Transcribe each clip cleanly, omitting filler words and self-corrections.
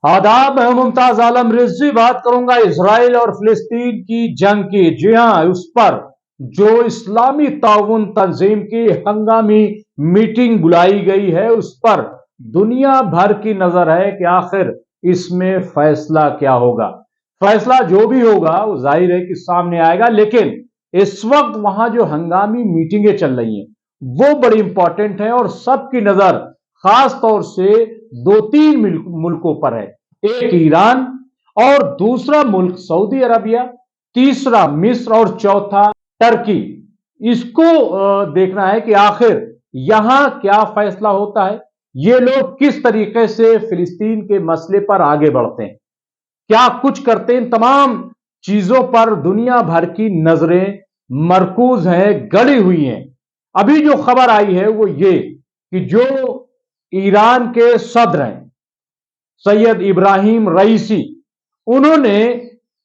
आदाब, मैं मुमताज आलम रिजवी बात करूंगा इसराइल और फिलिस्तीन की जंग की। जी हां, उस पर जो इस्लामी ताउन तंजीम की हंगामी मीटिंग बुलाई गई है, उस पर दुनिया भर की नजर है कि आखिर इसमें फैसला क्या होगा। फैसला जो भी होगा वो जाहिर है कि सामने आएगा, लेकिन इस वक्त वहां जो हंगामी मीटिंगें चल रही हैं वो बड़ी इंपॉर्टेंट है और सबकी नजर खास तौर से दो तीन मुल्कों पर है। एक ईरान और दूसरा मुल्क सऊदी अरबिया, तीसरा मिस्र और चौथा टर्की। इसको देखना है कि आखिर यहां क्या फैसला होता है, ये लोग किस तरीके से फिलिस्तीन के मसले पर आगे बढ़ते हैं, क्या कुछ करते हैं। तमाम चीजों पर दुनिया भर की नजरें मरकूज हैं, गड़ी हुई हैं। अभी जो खबर आई है वो ये कि जो ईरान के सदर हैं सैयद इब्राहिम रईसी, उन्होंने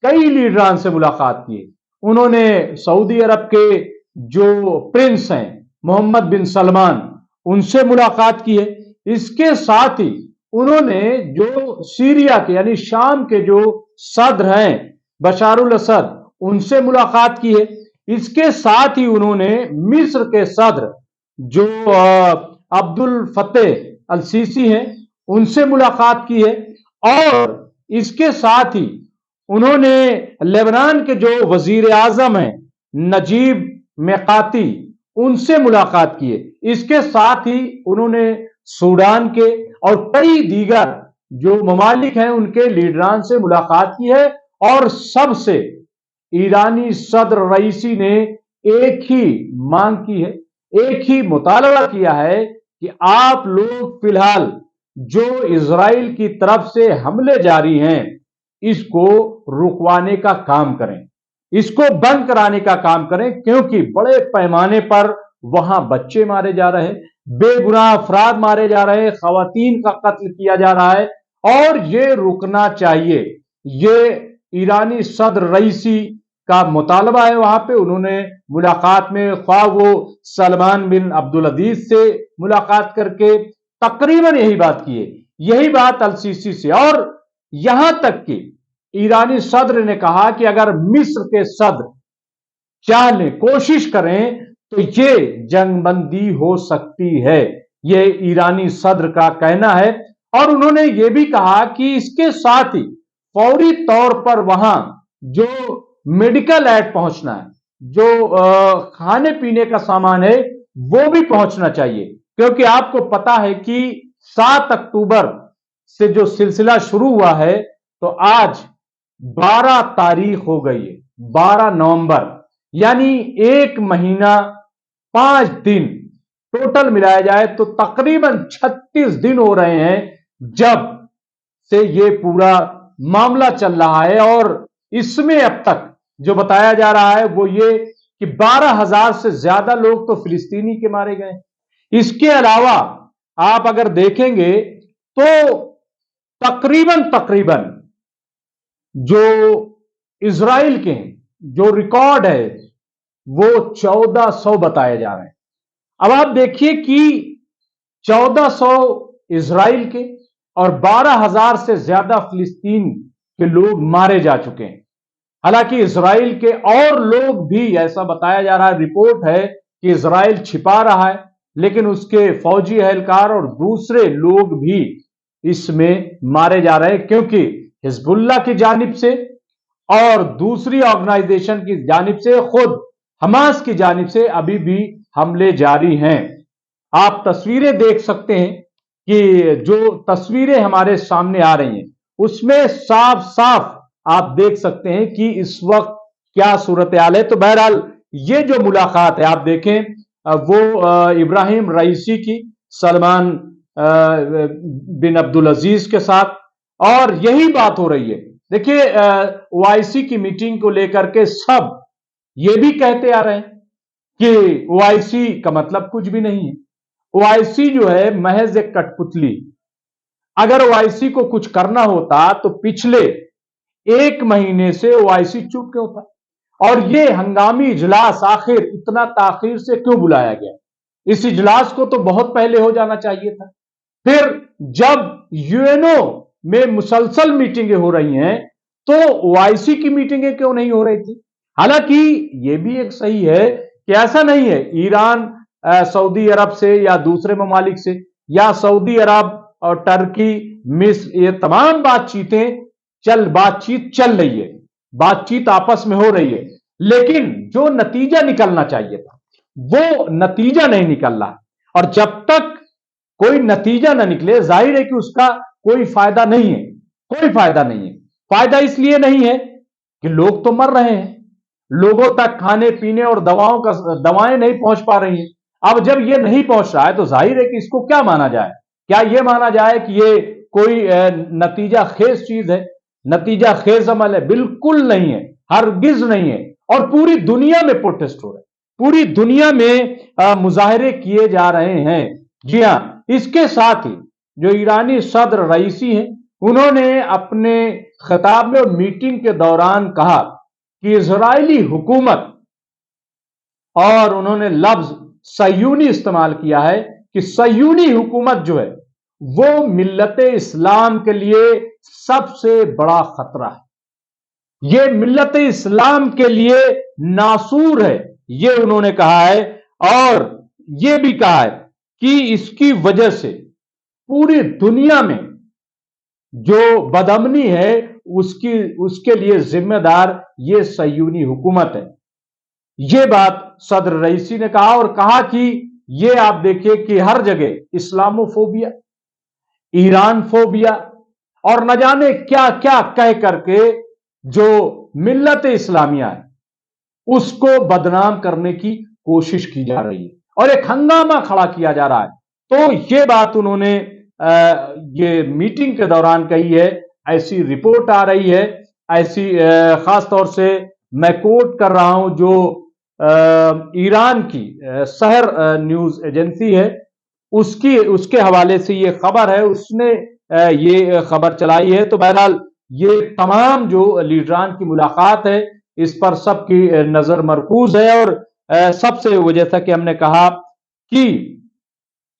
कई लीडरान से मुलाकात की। उन्होंने सऊदी अरब के जो प्रिंस हैं मोहम्मद बिन सलमान, उनसे मुलाकात की है। इसके साथ ही उन्होंने जो सीरिया के यानी शाम के जो सदर हैं बशारुल असद, उनसे मुलाकात की है। इसके साथ ही उन्होंने मिस्र के सदर जो अब्दुल फतेह अल सीसी हैं, उनसे मुलाकात की है। और इसके साथ ही उन्होंने लेबनान के जो वजीर आजम हैं नजीब मेकाती, उनसे मुलाकात की है। इसके साथ ही उन्होंने सूडान के और कई दीगर जो ममालिक हैं उनके लीडरान से मुलाकात की है। और सबसे ईरानी सदर रईसी ने एक ही मांग की है, एक ही मुतालबा किया है कि आप लोग फिलहाल जो इजराइल की तरफ से हमले जारी हैं इसको रुकवाने का काम करें, इसको बंद कराने का काम करें, क्योंकि बड़े पैमाने पर वहां बच्चे मारे जा रहे हैं, बेगुनाह अफराद मारे जा रहे हैं, खवातीन का कत्ल किया जा रहा है और ये रुकना चाहिए। ये ईरानी सदर रईसी का मुतालबा है। वहां पे उन्होंने मुलाकात में ख्वाह वो सलमान बिन अब्दुल अजीज से मुलाकात करके तकरीबन यही बात की है, यही बात अल सीसी से। और यहां तक कि ईरानी सदर ने कहा कि अगर मिस्र के सदर चाह लें, कोशिश करें तो ये जंगबंदी हो सकती है, ये ईरानी सदर का कहना है। और उन्होंने ये भी कहा कि इसके साथ ही फौरी तौर पर वहां जो मेडिकल एड पहुंचना है, जो खाने पीने का सामान है वो भी पहुंचना चाहिए, क्योंकि आपको पता है कि 7 अक्टूबर से जो सिलसिला शुरू हुआ है तो आज 12 तारीख हो गई है, 12 नवंबर, यानी 1 महीना 5 दिन टोटल मिलाया जाए तो तकरीबन 36 दिन हो रहे हैं जब से ये पूरा मामला चल रहा है। और इसमें अब तक जो बताया जा रहा है वो ये कि 12,000 से ज्यादा लोग तो फिलिस्तीनी के मारे गए। इसके अलावा आप अगर देखेंगे तो तकरीबन जो इजराइल के जो रिकॉर्ड है वो 1400 बताए जा रहे हैं। अब आप देखिए कि 1400 इजराइल के और 12,000 से ज्यादा फिलिस्तीन के लोग मारे जा चुके हैं। हालांकि इजराइल के और लोग भी, ऐसा बताया जा रहा है, रिपोर्ट है कि इजराइल छिपा रहा है, लेकिन उसके फौजी एहलकार और दूसरे लोग भी इसमें मारे जा रहे हैं, क्योंकि हिजबुल्लाह की जानिब से और दूसरी ऑर्गेनाइजेशन की जानिब से, खुद हमास की जानिब से अभी भी हमले जारी हैं। आप तस्वीरें देख सकते हैं कि जो तस्वीरें हमारे सामने आ रही हैं उसमें साफ साफ आप देख सकते हैं कि इस वक्त क्या सूरत हाल है। तो बहरहाल ये जो मुलाकात है आप देखें वो इब्राहिम रईसी की सलमान बिन अब्दुल अजीज के साथ, और यही बात हो रही है। देखिए ओआईसी की मीटिंग को लेकर के सब ये भी कहते आ रहे हैं कि ओआईसी का मतलब कुछ भी नहीं है, ओआईसी जो है महज एक कठपुतली। अगर ओआईसी को कुछ करना होता तो पिछले 1 महीने से ओआईसी चुप क्यों था, और ये हंगामी इजलास आखिर इतना ताखिर से क्यों बुलाया गया। इस इजलास को तो बहुत पहले हो जाना चाहिए था। फिर जब यूएनओ में मुसलसल मीटिंगें हो रही हैं, तो ओआईसी की मीटिंगें क्यों नहीं हो रही थी? हालांकि यह भी एक सही है कि ऐसा नहीं है ईरान सऊदी अरब से या दूसरे ममालिक से या सऊदी अरब और टर्की, मिस्र, ये तमाम बातचीत चल रही है, बातचीत आपस में हो रही है, लेकिन जो नतीजा निकलना चाहिए था वो नतीजा नहीं निकल रहा। और जब तक कोई नतीजा ना निकले, जाहिर है कि उसका कोई फायदा नहीं है, कोई फायदा नहीं है। फायदा इसलिए नहीं है कि लोग तो मर रहे हैं, लोगों तक खाने पीने और दवाएं नहीं पहुंच पा रही हैं। अब जब ये नहीं पहुंच रहा है तो जाहिर है कि इसको क्या माना जाए? क्या यह माना जाए कि ये कोई नतीजा खेज चीज है, नतीजा खेज अमल है? बिल्कुल नहीं है, हरगिज नहीं है। और पूरी दुनिया में प्रोटेस्ट हो रहे हैं, पूरी दुनिया में मुजाहरे किए जा रहे हैं। जी हां, इसके साथ ही जो ईरानी सदर रईसी हैं, उन्होंने अपने खिताब में और मीटिंग के दौरान कहा कि इजरायली हुकूमत, और उन्होंने लफ्ज सयूनी इस्तेमाल किया है कि सयूनी हुकूमत जो है वो मिल्लत इस्लाम के लिए सबसे बड़ा खतरा है, ये मिल्लत इस्लाम के लिए नासूर है, ये उन्होंने कहा है। और ये भी कहा है कि इसकी वजह से पूरी दुनिया में जो बदअमनी है उसके लिए जिम्मेदार ये सयूनी हुकूमत है। ये बात सदर रईसी ने कहा और कहा कि ये आप देखिए कि हर जगह इस्लामोफोबिया, ईरान फोबिया और न जाने क्या क्या कह करके जो मिल्लत इस्लामिया है उसको बदनाम करने की कोशिश की जा रही है और एक हंगामा खड़ा किया जा रहा है। तो ये बात उन्होंने ये मीटिंग के दौरान कही है, ऐसी रिपोर्ट आ रही है, ऐसी खास तौर से मैं कोट कर रहा हूं जो ईरान की सहर न्यूज एजेंसी है उसके हवाले से ये खबर है, उसने ये खबर चलाई है। तो बहरहाल ये तमाम जो लीडरान की मुलाकात है इस पर सबकी नजर मरकूज है। और सबसे वो जैसा कि हमने कहा कि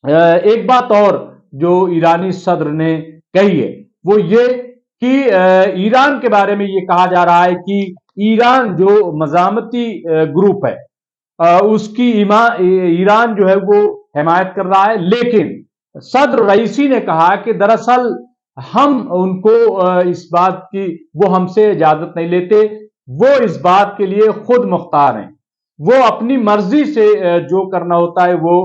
एक बात और जो ईरानी सदर ने कही है वो ये कि ईरान के बारे में ये कहा जा रहा है कि ईरान जो मजामती ग्रुप है उसकी ईरान जो है वो हिमायत कर रहा है, लेकिन सदर रईसी ने कहा कि दरअसल हम उनको इस बात की, वो हमसे इजाजत नहीं लेते, वो इस बात के लिए खुद मुख्तार हैं, वो अपनी मर्जी से जो करना होता है वो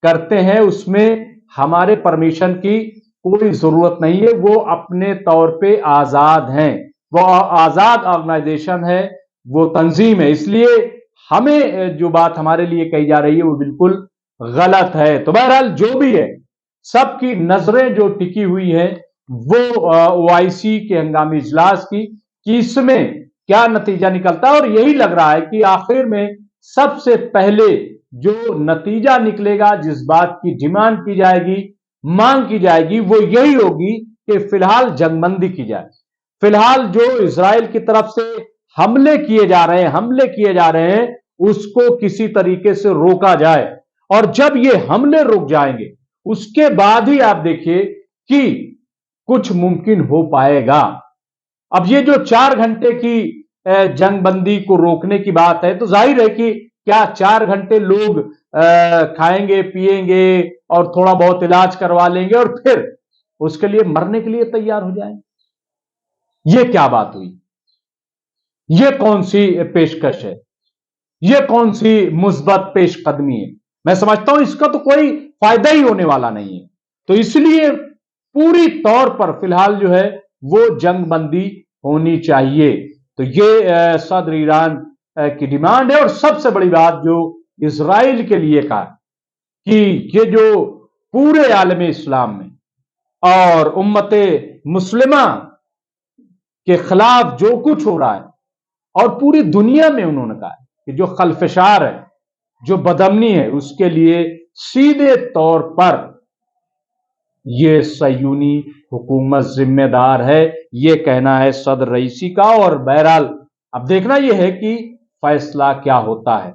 करते हैं, उसमें हमारे परमिशन की कोई जरूरत नहीं है, वो अपने तौर पे आजाद हैं, वो आजाद ऑर्गेनाइजेशन है, वो तंजीम है, इसलिए हमें जो बात हमारे लिए कही जा रही है वो बिल्कुल गलत है। तो बहरहाल जो भी है सबकी नजरें जो टिकी हुई है वो ओआईसी के हंगामी इजलास की कि इसमें क्या नतीजा निकलता है। और यही लग रहा है कि आखिर में सबसे पहले जो नतीजा निकलेगा, जिस बात की डिमांड की जाएगी, मांग की जाएगी, वो यही होगी कि फिलहाल जंगबंदी की जाए, फिलहाल जो इजराइल की तरफ से हमले किए जा रहे हैं उसको किसी तरीके से रोका जाए। और जब ये हमले रुक जाएंगे उसके बाद ही आप देखिए कि कुछ मुमकिन हो पाएगा। अब ये जो 4 घंटे की जंगबंदी को रोकने की बात है, तो जाहिर है कि क्या 4 घंटे लोग खाएंगे पिएंगे और थोड़ा बहुत इलाज करवा लेंगे और फिर उसके लिए मरने के लिए तैयार हो जाएंगे? ये क्या बात हुई? ये कौन सी पेशकश है? ये कौन सी मुस्बत पेशकदमी है? मैं समझता हूं इसका तो कोई फायदा ही होने वाला नहीं है। तो इसलिए पूरी तौर पर फिलहाल जो है वो जंगबंदी होनी चाहिए। तो ये सदर ईरान की डिमांड है। और सबसे बड़ी बात जो इजराइल के लिए कहा कि ये जो पूरे आलम इस्लाम में और उम्मते मुस्लिमा के खिलाफ जो कुछ हो रहा है और पूरी दुनिया में उन्होंने कहा कि जो खल्फशार है, जो बदअमनी है, उसके लिए सीधे तौर पर ये सयूनी हुकूमत जिम्मेदार है, ये कहना है सदर रईसी का। और बहरहाल अब देखना यह है कि फैसला क्या होता है,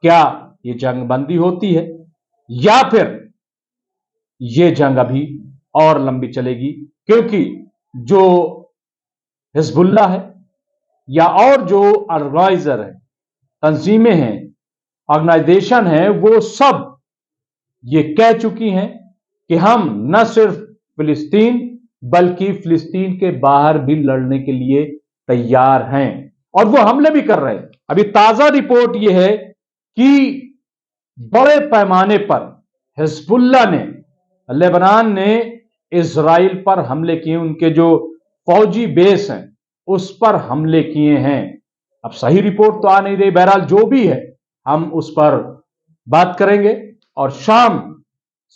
क्या ये जंगबंदी होती है या फिर ये जंग अभी और लंबी चलेगी, क्योंकि जो हिजबुल्लाह है या और जो ऑर्गेनाइजर है, तंजीमें हैं, ऑर्गेनाइजेशन है, वो सब ये कह चुकी हैं कि हम न सिर्फ फिलिस्तीन बल्कि फिलिस्तीन के बाहर भी लड़ने के लिए तैयार हैं और वो हमले भी कर रहे हैं। अभी ताजा रिपोर्ट ये है कि बड़े पैमाने पर हिजबुल्लाह ने, लेबनान ने इजराइल पर हमले किए, उनके जो फौजी बेस हैं उस पर हमले किए हैं। अब सही रिपोर्ट तो आ नहीं रही, बहरहाल जो भी है हम उस पर बात करेंगे और शाम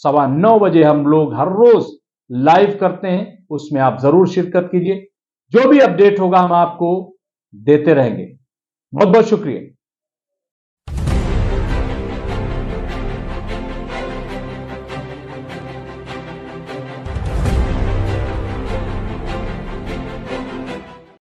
9:15 बजे हम लोग हर रोज लाइव करते हैं, उसमें आप जरूर शिरकत कीजिए। जो भी अपडेट होगा हम आपको देते रहेंगे। बहुत बहुत शुक्रिया।